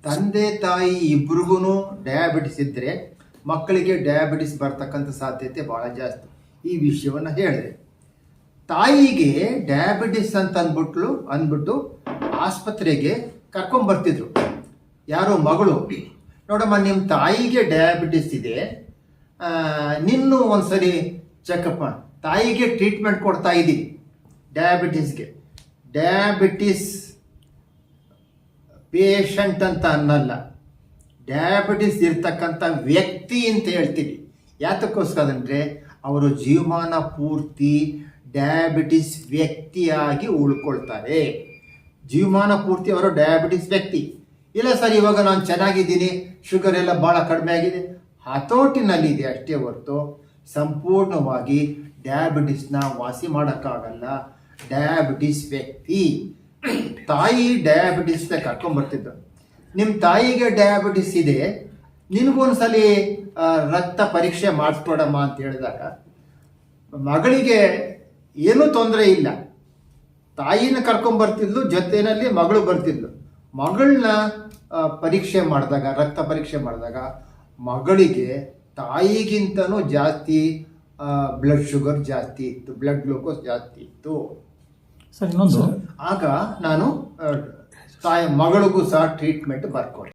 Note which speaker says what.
Speaker 1: ತಂದೆ ತಾಯಿ ಇಬ್ರಿಗೂ ಡಯಾಬಿಟಿಸ್ ಇದ್ದರೆ ಮಕ್ಕಳಿಗೆ ಡಯಾಬಿಟಿಸ್ ಬರ್ತಕ್ಕಂಥ ಸಾಧ್ಯತೆ ಭಾಳ ಜಾಸ್ತಿ. ಈ ವಿಷಯವನ್ನು ಹೇಳಿದೆ. ತಾಯಿಗೆ ಡಯಾಬಿಟಿಸ್ ಅಂತ ಅಂದ್ಬಿಟ್ಟು ಆಸ್ಪತ್ರೆಗೆ ಕರ್ಕೊಂಬರ್ತಿದ್ರು. ಯಾರೋ ಮಗಳು, ನೋಡಮ್ಮ ನಿಮ್ಮ ತಾಯಿಗೆ ಡಯಾಬಿಟಿಸ್ ಇದೆ, ನಿನ್ನೂ ಒಂದ್ಸರಿ ಚೆಕಪ್, ತಾಯಿಗೆ ಟ್ರೀಟ್ಮೆಂಟ್ ಕೊಡ್ತಾ ಇದ್ದೀವಿ ಡಯಾಬಿಟಿಸ್ಗೆ. ಡಯಾಬಿಟಿಸ್ ಪೇಷಂಟ್ ಅಂತ ಅನ್ನಲ್ಲ, ಡಯಾಬಿಟಿಸ್ ಇರ್ತಕ್ಕಂಥ ವ್ಯಕ್ತಿ ಅಂತ ಹೇಳ್ತೀವಿ. ಯಾತಕ್ಕೋಸ್ಕರ ಅಂದರೆ ಅವರು ಜೀವಮಾನ ಪೂರ್ತಿ ಡಯಾಬಿಟಿಸ್ ವ್ಯಕ್ತಿಯಾಗಿ ಉಳ್ಕೊಳ್ತಾರೆ. ಜೀವಮಾನ ಪೂರ್ತಿ ಅವರು ಡಯಾಬಿಟಿಸ್ ವ್ಯಕ್ತಿ. ಇಲ್ಲ ಸರ್, ಇವಾಗ ನಾನು ಚೆನ್ನಾಗಿದ್ದೀನಿ, ಶುಗರ್ ಎಲ್ಲ ಭಾಳ ಕಡಿಮೆ ಆಗಿದೆ, ಹತೋಟಿನಲ್ಲಿದೆ ಅಷ್ಟೇ ಹೊರತು ಸಂಪೂರ್ಣವಾಗಿ ಡಯಾಬಿಟಿಸ್ನ ವಾಸಿ ಮಾಡೋಕ್ಕಾಗಲ್ಲ. ಡಯಾಬಿಟಿಸ್ ವ್ಯಕ್ತಿ. ತಾಯಿ ಡಯಾಬಿಟಿಸ್ನ ಕರ್ಕೊಂಬರ್ತಿದ್ದು. ನಿಮ್ಮ ತಾಯಿಗೆ ಡಯಾಬಿಟಿಸ್ ಇದೆ, ನಿನಗೊಂದ್ಸಲಿ ರಕ್ತ ಪರೀಕ್ಷೆ ಮಾಡಿಸ್ಕೊಡಮ್ಮ ಅಂತ ಹೇಳಿದಾಗ ಮಗಳಿಗೆ ಏನೂ ತೊಂದರೆ ಇಲ್ಲ. ತಾಯಿನ ಕರ್ಕೊಂಬರ್ತಿದ್ಲು, ಜೊತೆಯಲ್ಲಿ ಮಗಳು ಬರ್ತಿದ್ಲು. ಮಗಳನ್ನ ಪರೀಕ್ಷೆ ಮಾಡಿದಾಗ, ರಕ್ತ ಪರೀಕ್ಷೆ ಮಾಡಿದಾಗ ಮಗಳಿಗೆ ತಾಯಿಗಿಂತನೂ ಜಾಸ್ತಿ ಬ್ಲಡ್ ಶುಗರ್ ಜಾಸ್ತಿ ಇತ್ತು, ಬ್ಲಡ್ ಗ್ಲೂಕೋಸ್ ಜಾಸ್ತಿ ಇತ್ತು.
Speaker 2: ಸರ್, ಇನ್ನೊಂದು
Speaker 1: ಆಗ ನಾನು ಮಗಳಿಗೂ ಸಹ ಟ್ರೀಟ್ಮೆಂಟ್ ಬರ್ಕೊಟ್ಟೆ.